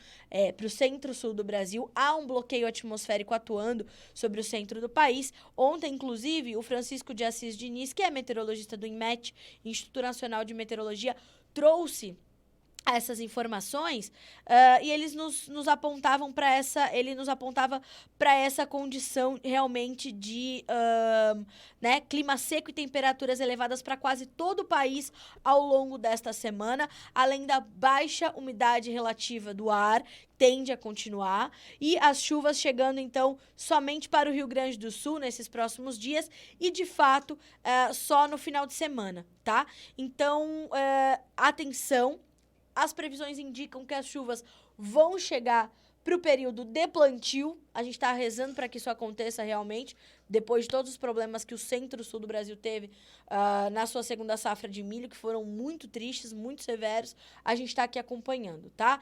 para o centro-sul do Brasil. Há um bloqueio atmosférico atuando sobre o centro do país. Ontem, inclusive, o Francisco de Assis Diniz, que é meteorologista do INMET, Instituto Nacional de Meteorologia, trouxe essas informações, e eles nos apontavam para essa, ele nos apontava para essa condição realmente de né, clima seco e temperaturas elevadas para quase todo o país ao longo desta semana, além da baixa umidade relativa do ar, tende a continuar, e as chuvas chegando, então, somente para o Rio Grande do Sul nesses próximos dias, e, de fato, só no final de semana, tá? Então, atenção. As previsões indicam que as chuvas vão chegar para o período de plantio. A gente está rezando para que isso aconteça realmente, depois de todos os problemas que o centro-sul do Brasil teve na sua segunda safra de milho, que foram muito tristes, muito severos. A gente está aqui acompanhando, tá?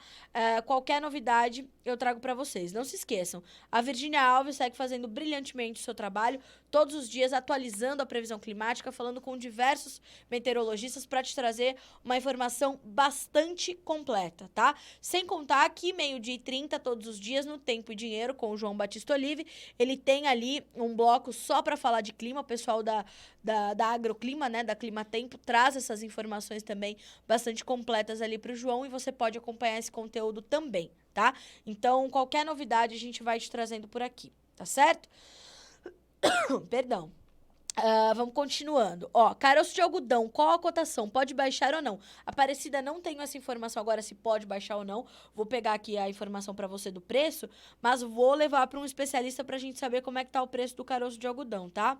Qualquer novidade eu trago para vocês. Não se esqueçam, a Virgínia Alves segue fazendo brilhantemente o seu trabalho, todos os dias atualizando a previsão climática, falando com diversos meteorologistas para te trazer uma informação bastante completa, tá? Sem contar que 12h30 todos os dias no Tempo e Dinheiro com o João Batista Olive, ele tem ali um bloco só para falar de clima. O pessoal da Agroclima, né, da Clima Tempo, traz essas informações também bastante completas ali para o João, e você pode acompanhar esse conteúdo também, tá? Então, qualquer novidade a gente vai te trazendo por aqui, tá certo? Perdão. Vamos continuando. Ó, caroço de algodão, qual a cotação? Pode baixar ou não? Aparecida, não tenho essa informação agora se pode baixar ou não. Vou pegar aqui a informação para você do preço, mas vou levar para um especialista para a gente saber como é que tá o preço do caroço de algodão, tá?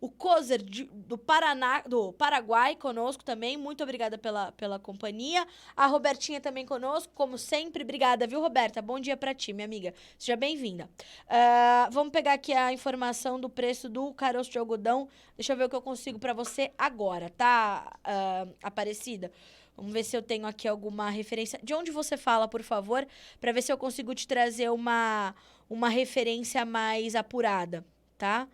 O Kozer do Paraguai conosco também, muito obrigada pela companhia. A Robertinha também conosco, como sempre, obrigada, viu, Roberta? Bom dia pra ti, minha amiga. Seja bem-vinda. Vamos pegar aqui a informação do preço do caroço de algodão. Deixa eu ver o que eu consigo pra você agora, tá, Aparecida? Vamos ver se eu tenho aqui alguma referência. De onde você fala, por favor, pra ver se eu consigo te trazer uma referência mais apurada, tá?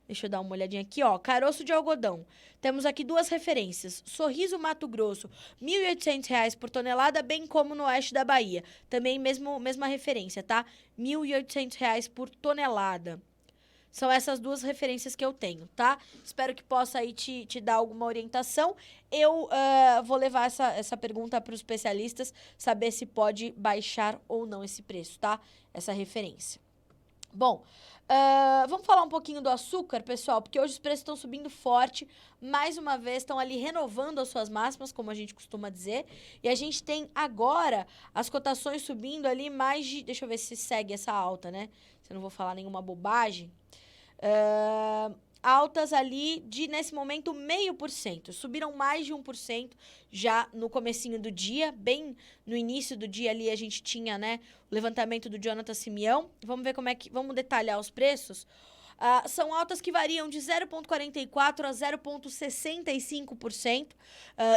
Deixa eu dar uma olhadinha aqui, ó. Caroço de algodão. Temos aqui duas referências. Sorriso, Mato Grosso, R$ 1.800 por tonelada, bem como no oeste da Bahia. Também mesma referência, tá? R$ 1.800 por tonelada. São essas duas referências que eu tenho, tá? Espero que possa aí te dar alguma orientação. Eu vou levar essa pergunta para os especialistas, saber se pode baixar ou não esse preço, tá? Essa referência. Bom, vamos falar um pouquinho do açúcar, pessoal, porque hoje os preços estão subindo forte. Mais uma vez, estão ali renovando as suas máximas, como a gente costuma dizer. E a gente tem agora as cotações subindo ali mais de... Deixa eu ver se segue essa alta, né? Se eu não vou falar nenhuma bobagem. Altas ali de, nesse momento, 0,5%. Subiram mais de 1% já no comecinho do dia. Bem no início do dia ali a gente tinha, né, o levantamento do Jonathan Simeão. Vamos ver como é que... Vamos detalhar os preços. São altas que variam de 0,44% a 0,65%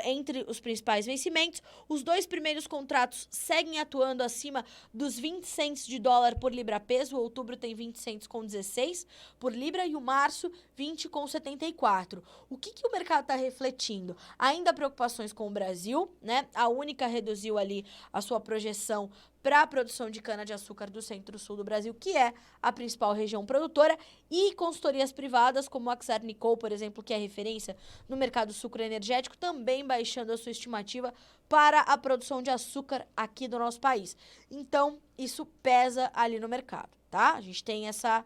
entre os principais vencimentos. Os dois primeiros contratos seguem atuando acima dos 20 cents de dólar por libra peso. O outubro tem 20 cents com 16 por libra e o março 20 com 74. O que o mercado está refletindo? Ainda preocupações com o Brasil, né? A Única reduziu ali a sua projeção para a produção de cana-de-açúcar do centro-sul do Brasil, que é a principal região produtora, e consultorias privadas, como a Axar Nicol, por exemplo, que é referência no mercado sucroenergético, também baixando a sua estimativa para a produção de açúcar aqui do nosso país. Então, isso pesa ali no mercado, tá? A gente tem essa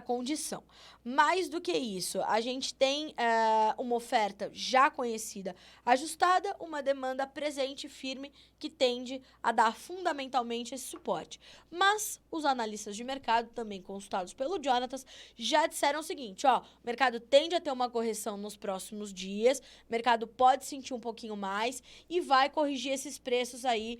condição. Mais do que isso, a gente tem uma oferta já conhecida, ajustada, uma demanda presente firme que tende a dar fundamentalmente esse suporte. Mas os analistas de mercado, também consultados pelo Jonatas, já disseram o seguinte, ó, o mercado tende a ter uma correção nos próximos dias, o mercado pode sentir um pouquinho mais e vai corrigir esses preços aí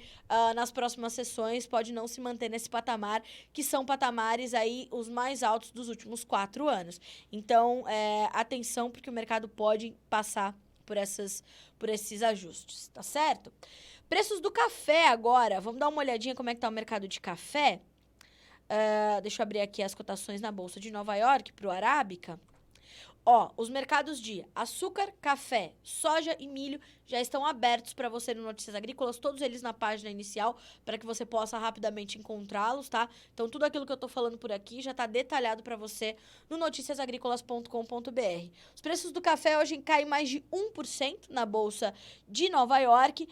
nas próximas sessões, pode não se manter nesse patamar, que são patamares aí os mais altos dos últimos 4 anos. Então, atenção, porque o mercado pode passar por esses ajustes, tá certo? Preços do café agora. Vamos dar uma olhadinha como é que tá o mercado de café. Deixa eu abrir aqui as cotações na Bolsa de Nova York para o Arábica. Ó, os mercados de açúcar, café, soja e milho já estão abertos para você no Notícias Agrícolas, todos eles na página inicial, para que você possa rapidamente encontrá-los, tá? Então, tudo aquilo que eu tô falando por aqui já tá detalhado para você no noticiasagricolas.com.br. Os preços do café hoje caem mais de 1% na Bolsa de Nova York,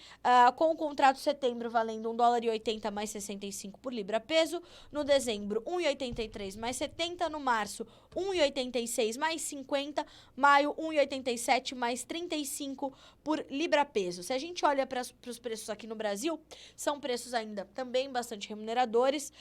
com o contrato setembro valendo $1,80 mais 65 por libra peso, no dezembro 1,83 mais 70, no março 1,86 mais 50, maio 1,87 mais 35 por libra peso. Se a gente olha para os preços aqui no Brasil, são preços ainda também bastante remuneradores,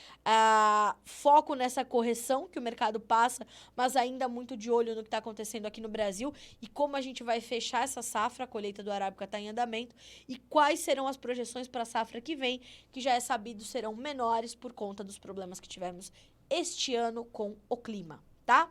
foco nessa correção que o mercado passa, mas ainda muito de olho no que está acontecendo aqui no Brasil e como a gente vai fechar essa safra, a colheita do Arábica está em andamento, e quais serão as projeções para a safra que vem, que já é sabido serão menores por conta dos problemas que tivemos este ano com o clima, tá?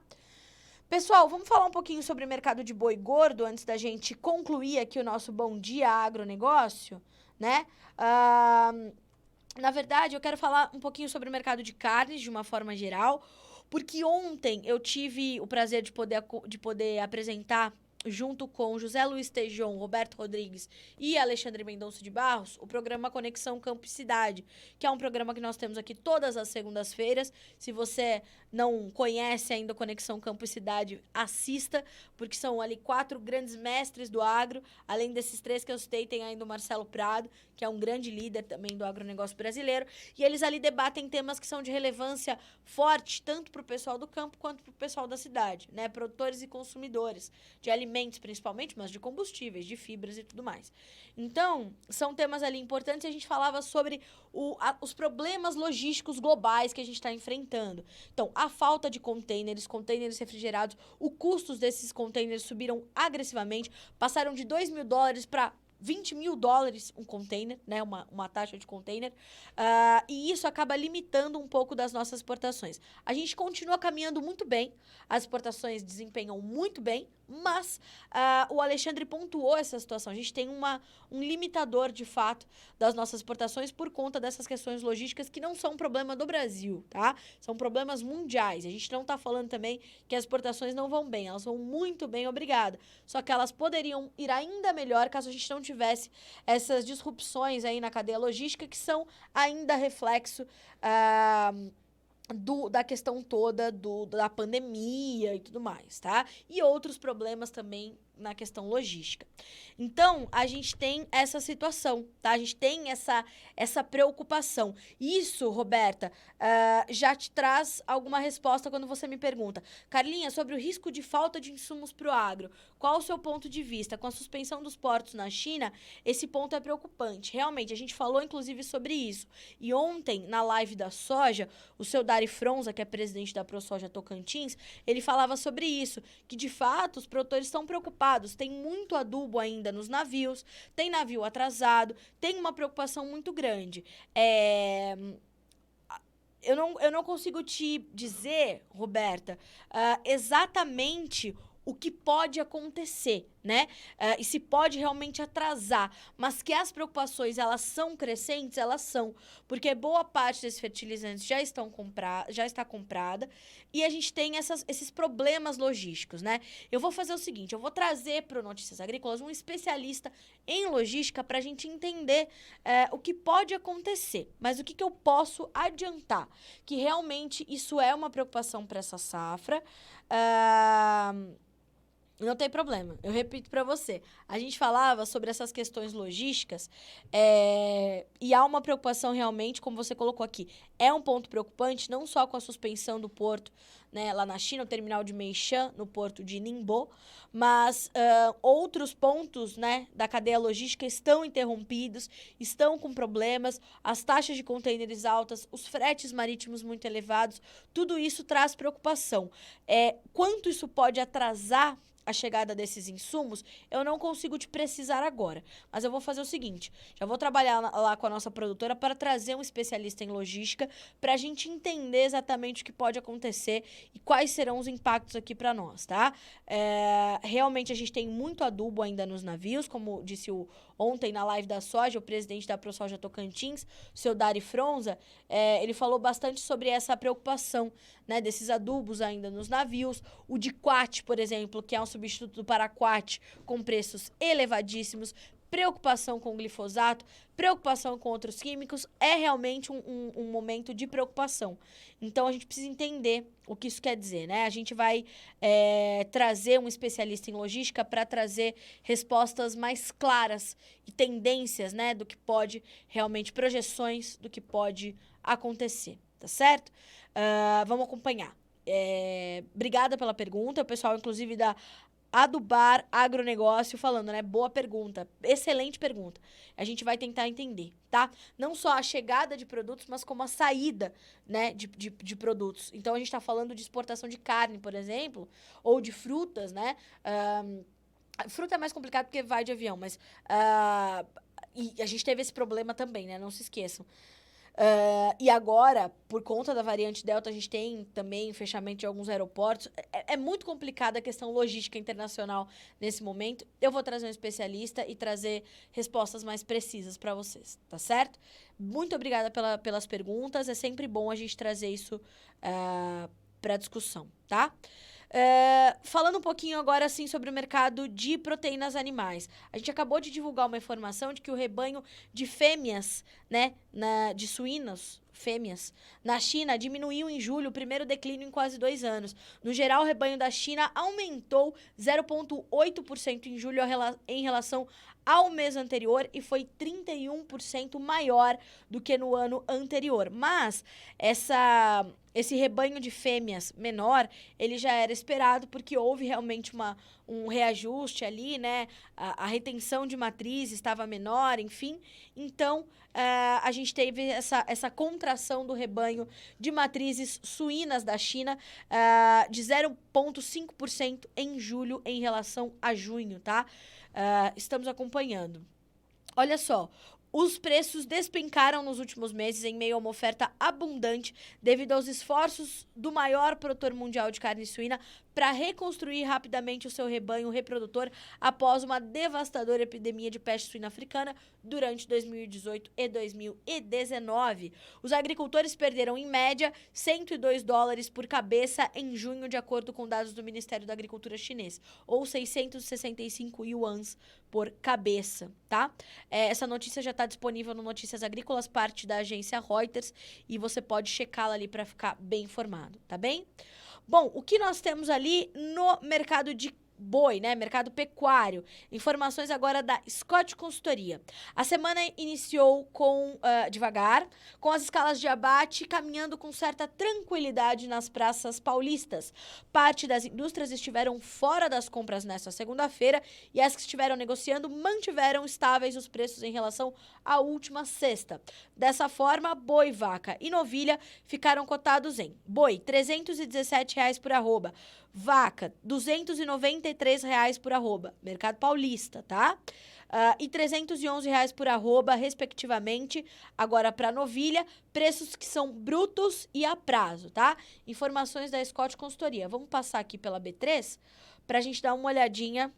Pessoal, vamos falar um pouquinho sobre o mercado de boi gordo antes da gente concluir aqui o nosso Bom Dia Agronegócio, né? Na verdade, eu quero falar um pouquinho sobre o mercado de carnes de uma forma geral, porque ontem eu tive o prazer de poder apresentar, junto com José Luiz Tejon, Roberto Rodrigues e Alexandre Mendonça de Barros, o programa Conexão Campo e Cidade, que é um programa que nós temos aqui todas as segundas-feiras. Se você não conhece ainda o Conexão Campo e Cidade, assista, porque são ali 4 grandes mestres do agro. Além desses 3 que eu citei, tem ainda o Marcelo Prado, que é um grande líder também do agronegócio brasileiro, e eles ali debatem temas que são de relevância forte, tanto para o pessoal do campo quanto para o pessoal da cidade, né? Produtores e consumidores de alimentos principalmente, mas de combustíveis, de fibras e tudo mais. Então, são temas ali importantes, e a gente falava sobre os problemas logísticos globais que a gente está enfrentando. Então, a falta de containers refrigerados, os custos desses containers subiram agressivamente, passaram de $2.000 para $20.000 um container, né, uma taxa de container, e isso acaba limitando um pouco das nossas exportações. A gente continua caminhando muito bem, as exportações desempenham muito bem, mas o Alexandre pontuou essa situação. A gente tem um limitador, de fato, das nossas exportações por conta dessas questões logísticas que não são um problema do Brasil, tá? São problemas mundiais. A gente não está falando também que as exportações não vão bem, elas vão muito bem, obrigada. Só que elas poderiam ir ainda melhor caso a gente não tivesse essas disrupções aí na cadeia logística, que são ainda reflexo da questão toda da pandemia e tudo mais, tá? E outros problemas também na questão logística. Então, a gente tem essa situação, tá? A gente tem essa preocupação. Isso, Roberta, já te traz alguma resposta quando você me pergunta: Carlinha, sobre o risco de falta de insumos para o agro, qual o seu ponto de vista? Com a suspensão dos portos na China, esse ponto é preocupante. Realmente, a gente falou, inclusive, sobre isso. E ontem, na live da soja, o seu Dari Fronza, que é presidente da ProSoja Tocantins, ele falava sobre isso, que, de fato, os produtores estão preocupados. Tem muito adubo ainda nos navios, tem navio atrasado, tem uma preocupação muito grande. Eu não consigo te dizer, Roberta, exatamente o que pode acontecer, né? E se pode realmente atrasar. Mas que as preocupações, elas são crescentes, elas são. Porque boa parte desses fertilizantes já está comprada, e a gente tem esses problemas logísticos, né? Eu vou fazer o seguinte, eu vou trazer para o Notícias Agrícolas um especialista em logística para a gente entender o que pode acontecer. Mas o que eu posso adiantar? Que realmente isso é uma preocupação para essa safra. Não tem problema, eu repito para você. A gente falava sobre essas questões logísticas, e há uma preocupação realmente, como você colocou aqui. É um ponto preocupante, não só com a suspensão do porto né, lá na China, o terminal de Meishan, no porto de Ningbo, mas outros pontos, né, da cadeia logística estão interrompidos, estão com problemas, as taxas de contêineres altas, os fretes marítimos muito elevados, tudo isso traz preocupação. Quanto isso pode atrasar a chegada desses insumos, eu não consigo te precisar agora. Mas eu vou fazer o seguinte, já vou trabalhar lá com a nossa produtora para trazer um especialista em logística para a gente entender exatamente o que pode acontecer e quais serão os impactos aqui para nós, tá? Realmente a gente tem muito adubo ainda nos navios, como disse ontem na live da soja, o presidente da ProSoja Tocantins, o seu Dari Fronza, ele falou bastante sobre essa preocupação, né, desses adubos ainda nos navios. O diquat, por exemplo, que é um substituto do paraquat, com preços elevadíssimos, preocupação com o glifosato, preocupação com outros químicos, é realmente um momento de preocupação. Então, a gente precisa entender o que isso quer dizer, né? A gente vai trazer um especialista em logística para trazer respostas mais claras e tendências, né, do que pode realmente, projeções do que pode acontecer, tá certo? Vamos acompanhar. Obrigada pela pergunta, o pessoal, inclusive, da Adubar Agronegócio falando, né? Boa pergunta, excelente pergunta. A gente vai tentar entender, tá? Não só a chegada de produtos, mas como a saída, né, de produtos. Então, a gente tá falando de exportação de carne, por exemplo, ou de frutas, né? Fruta é mais complicado porque vai de avião, mas e a gente teve esse problema também, né? Não se esqueçam. E agora, por conta da variante Delta, a gente tem também fechamento de alguns aeroportos. É muito complicada a questão logística internacional nesse momento. Eu vou trazer um especialista e trazer respostas mais precisas para vocês, tá certo? Muito obrigada pelas perguntas. É sempre bom a gente trazer isso para discussão, tá? Falando um pouquinho agora, assim, sobre o mercado de proteínas animais. A gente acabou de divulgar uma informação de que o rebanho de fêmeas, né, de suínos, fêmeas, na China diminuiu em julho, o primeiro declínio em quase 2 anos. No geral, o rebanho da China aumentou 0,8% em julho em relação ao mês anterior e foi 31% maior do que no ano anterior. Mas esse rebanho de fêmeas menor, ele já era esperado porque houve realmente um reajuste ali, né? A retenção de matriz estava menor, enfim. Então, a gente teve essa contração do rebanho de matrizes suínas da China de 0,5% em julho em relação a junho, tá? Estamos acompanhando. Olha só, os preços despencaram nos últimos meses em meio a uma oferta abundante devido aos esforços do maior produtor mundial de carne suína para reconstruir rapidamente o seu rebanho reprodutor após uma devastadora epidemia de peste suína africana durante 2018 e 2019. Os agricultores perderam, em média, $102 por cabeça em junho, de acordo com dados do Ministério da Agricultura chinês, ou 665 yuans por cabeça, tá? Essa notícia já está disponível no Notícias Agrícolas, parte da agência Reuters, e você pode checá-la ali para ficar bem informado, tá bem? Bom, o que nós temos ali no mercado de boi, né? Mercado pecuário. Informações agora da Scott Consultoria. A semana iniciou devagar, com as escalas de abate caminhando com certa tranquilidade nas praças paulistas. Parte das indústrias estiveram fora das compras nesta segunda-feira e as que estiveram negociando mantiveram estáveis os preços em relação à última sexta. Dessa forma, boi, vaca e novilha ficaram cotados em boi, R$ 317 por arroba, vaca, R$ 293 por arroba, mercado paulista, tá? E R$ 311 por arroba, respectivamente. Agora, para novilha, preços que são brutos e a prazo, tá? Informações da Scott Consultoria. Vamos passar aqui pela B3 para a gente dar uma olhadinha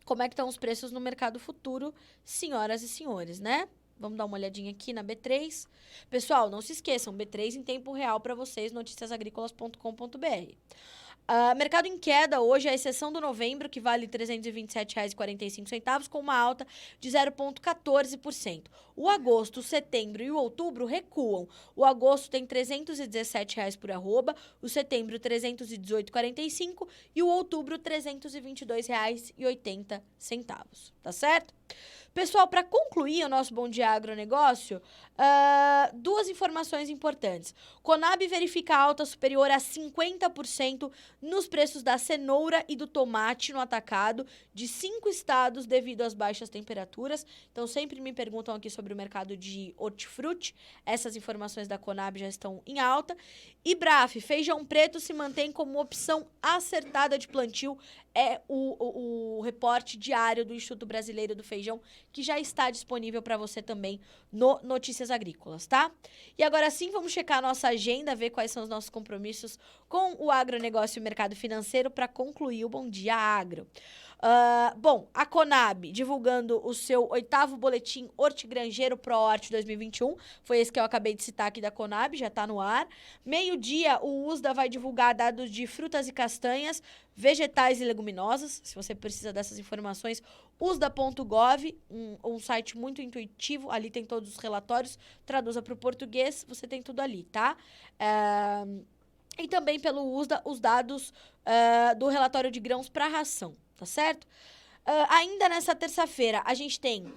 como é que estão os preços no mercado futuro, senhoras e senhores, né? Vamos dar uma olhadinha aqui na B3. Pessoal, não se esqueçam, B3 em tempo real para vocês, noticiasagricolas.com.br. Mercado em queda hoje, à exceção do novembro, que vale R$ 327,45, com uma alta de 0,14%. O agosto, o setembro e o outubro recuam. O agosto tem R$ 317 por arroba, o setembro R$ 318,45 e o outubro R$ 322,80, tá certo? Pessoal, para concluir o nosso Bom Dia Agronegócio, duas informações importantes. Conab verifica alta superior a 50% nos preços da cenoura e do tomate no atacado de 5 estados devido às baixas temperaturas. Então, sempre me perguntam aqui sobre o mercado de hortifruti. Essas informações da Conab já estão em alta. E Braf, feijão preto se mantém como opção acertada de plantio. É o reporte diário do Instituto Brasileiro do Feijão, que já está disponível para você também no Notícias Agrícolas, tá? E agora sim, vamos checar a nossa agenda, ver quais são os nossos compromissos com o agronegócio e o mercado financeiro para concluir o Bom Dia Agro. Bom, a Conab divulgando o seu 8º boletim hortigranjeiro ProHort 2021, foi esse que eu acabei de citar aqui da Conab, já está no ar. Meio-dia, o USDA vai divulgar dados de frutas e castanhas, vegetais e leguminosas. Se você precisa dessas informações, usda.gov, um site muito intuitivo, ali tem todos os relatórios, traduza para o português, você tem tudo ali, tá? E também pelo USDA, os dados do relatório de grãos para ração, tá certo? Ainda nessa terça-feira, a gente tem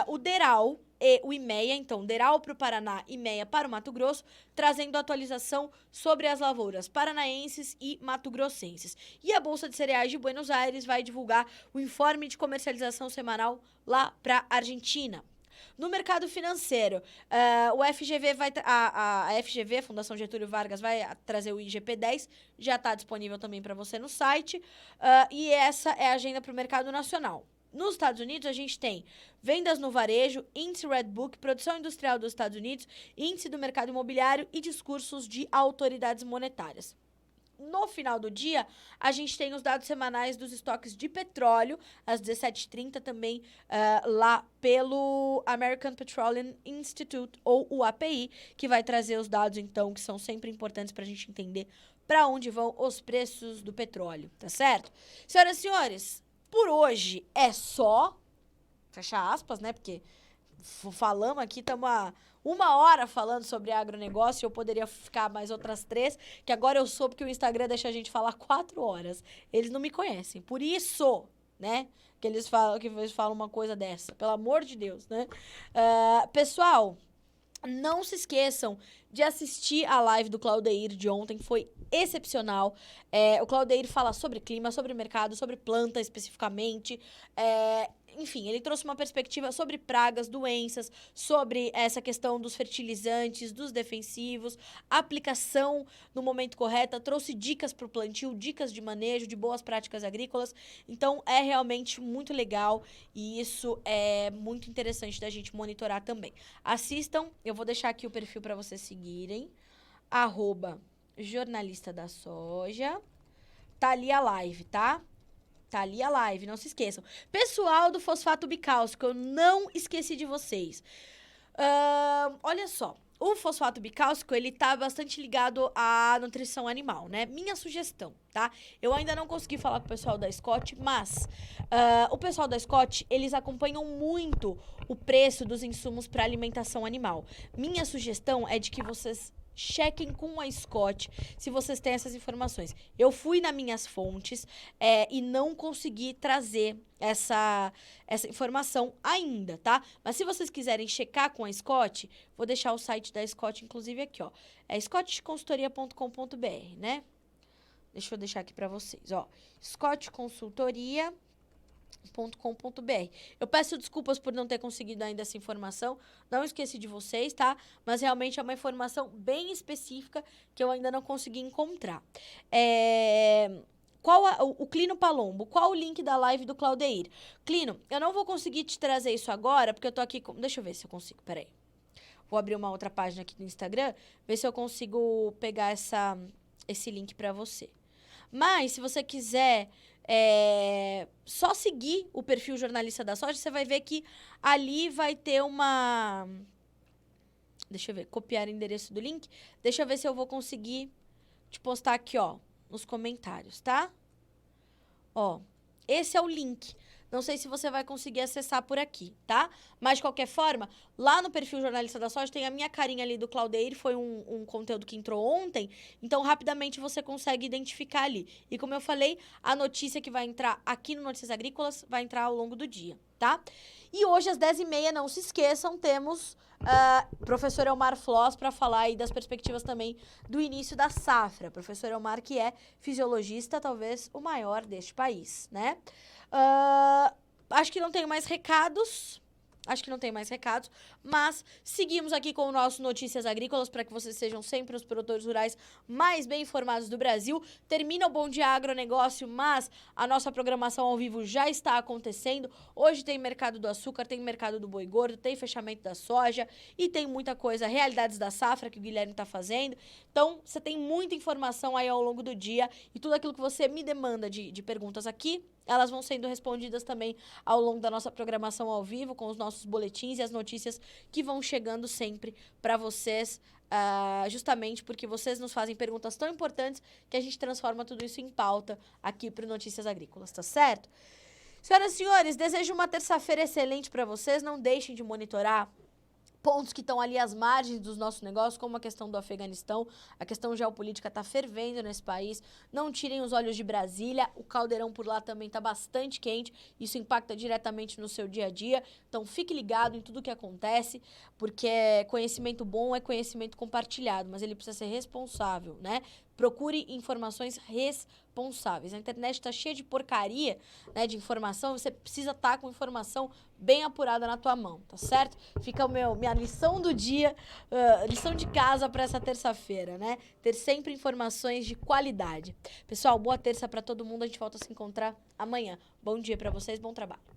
o DERAL e o IMEA, então, DERAL para o Paraná, IMEA para o Mato Grosso, trazendo atualização sobre as lavouras paranaenses e mato-grossenses. E a Bolsa de Cereais de Buenos Aires vai divulgar o informe de comercialização semanal lá para a Argentina. No mercado financeiro, o FGV a FGV, a Fundação Getúlio Vargas, vai trazer o IGP-10, já está disponível também para você no site, e essa é a agenda para o mercado nacional. Nos Estados Unidos, a gente tem vendas no varejo, índice Redbook, produção industrial dos Estados Unidos, índice do mercado imobiliário e discursos de autoridades monetárias. No final do dia, a gente tem os dados semanais dos estoques de petróleo, às 17h30 também, lá pelo American Petroleum Institute, ou o API, que vai trazer os dados, então, que são sempre importantes para a gente entender para onde vão os preços do petróleo, tá certo? Senhoras e senhores, por hoje é só, fecha aspas, né, porque falamos aqui, estamos há 1 hora falando sobre agronegócio, eu poderia ficar mais outras 3, que agora eu soube que o Instagram deixa a gente falar 4 horas. Eles não me conhecem, por isso, né, que eles falam uma coisa dessa, pelo amor de Deus, né? Pessoal, não se esqueçam de assistir a live do Claudeir de ontem, foi excepcional. O Claudeir fala sobre clima, sobre mercado, sobre planta especificamente. Enfim, ele trouxe uma perspectiva sobre pragas, doenças, sobre essa questão dos fertilizantes, dos defensivos, aplicação no momento correto, trouxe dicas para o plantio, dicas de manejo, de boas práticas agrícolas. Então, é realmente muito legal e isso é muito interessante da gente monitorar também. Assistam, eu vou deixar aqui o perfil para vocês seguirem, @jornalista da soja. Tá ali a live, tá? Tá ali a live, não se esqueçam. Pessoal do fosfato bicálcico, eu não esqueci de vocês. Olha só, o fosfato bicálcico, ele tá bastante ligado à nutrição animal, né? Minha sugestão, tá? Eu ainda não consegui falar com o pessoal da Scott, mas o pessoal da Scott, eles acompanham muito o preço dos insumos para alimentação animal. Minha sugestão é de que vocês chequem com a Scott se vocês têm essas informações. Eu fui nas minhas fontes e não consegui trazer essa informação ainda, tá? Mas se vocês quiserem checar com a Scott, vou deixar o site da Scott, inclusive, aqui, ó. É scottconsultoria.com.br, né? Deixa eu deixar aqui pra vocês, ó. scottconsultoria.com.br. Eu peço desculpas por não ter conseguido ainda essa informação, não esqueci de vocês, tá? Mas realmente é uma informação bem específica que eu ainda não consegui encontrar. O Clino Palombo, qual o link da live do Claudeir? Clino, eu não vou conseguir te trazer isso agora, porque eu tô aqui com... Deixa eu ver se eu consigo, peraí. Vou abrir uma outra página aqui no Instagram, ver se eu consigo pegar esse link pra você. Mas, se você quiser só seguir o perfil Jornalista da Soja, você vai ver que ali vai ter uma... Deixa eu ver, copiar o endereço do link. Deixa eu ver se eu vou conseguir te postar aqui, ó, nos comentários, tá? Ó, esse é o link Não sei se você vai conseguir acessar por aqui, tá? Mas, de qualquer forma, lá no perfil Jornalista da Soja tem a minha carinha ali do Claudeir, foi um conteúdo que entrou ontem, então rapidamente você consegue identificar ali. E como eu falei, a notícia que vai entrar aqui no Notícias Agrícolas vai entrar ao longo do dia, tá? E hoje, às 10h30, não se esqueçam, temos professor Elmar Floss para falar aí das perspectivas também do início da safra. Professor Elmar, que é fisiologista, talvez o maior deste país, né? Acho que não tenho mais recados. Mas seguimos aqui com o nosso Notícias Agrícolas para que vocês sejam sempre os produtores rurais mais bem informados do Brasil. Termina o Bom Dia Agronegócio, mas a nossa programação ao vivo já está acontecendo. Hoje tem mercado do açúcar, tem mercado do boi gordo, tem fechamento da soja e tem muita coisa, realidades da safra que o Guilherme está fazendo. Então, você tem muita informação aí ao longo do dia e tudo aquilo que você me demanda de perguntas aqui, elas vão sendo respondidas também ao longo da nossa programação ao vivo, com os nossos boletins e as notícias que vão chegando sempre para vocês, justamente porque vocês nos fazem perguntas tão importantes que a gente transforma tudo isso em pauta aqui para o Notícias Agrícolas, tá certo? Senhoras e senhores, desejo uma terça-feira excelente para vocês. Não deixem de monitorar pontos que estão ali às margens dos nossos negócios, como a questão do Afeganistão. A questão geopolítica está fervendo nesse país. Não tirem os olhos de Brasília. O caldeirão por lá também está bastante quente. Isso impacta diretamente no seu dia a dia. Então, fique ligado em tudo que acontece, porque conhecimento bom é conhecimento compartilhado, mas ele precisa ser responsável, né? Procure informações responsáveis. A internet está cheia de porcaria, né, de informação. Você precisa estar com informação bem apurada na tua mão, tá certo? Fica minha lição do dia, lição de casa para essa terça-feira, né? Ter sempre informações de qualidade. Pessoal, boa terça para todo mundo. A gente volta a se encontrar amanhã. Bom dia para vocês, bom trabalho.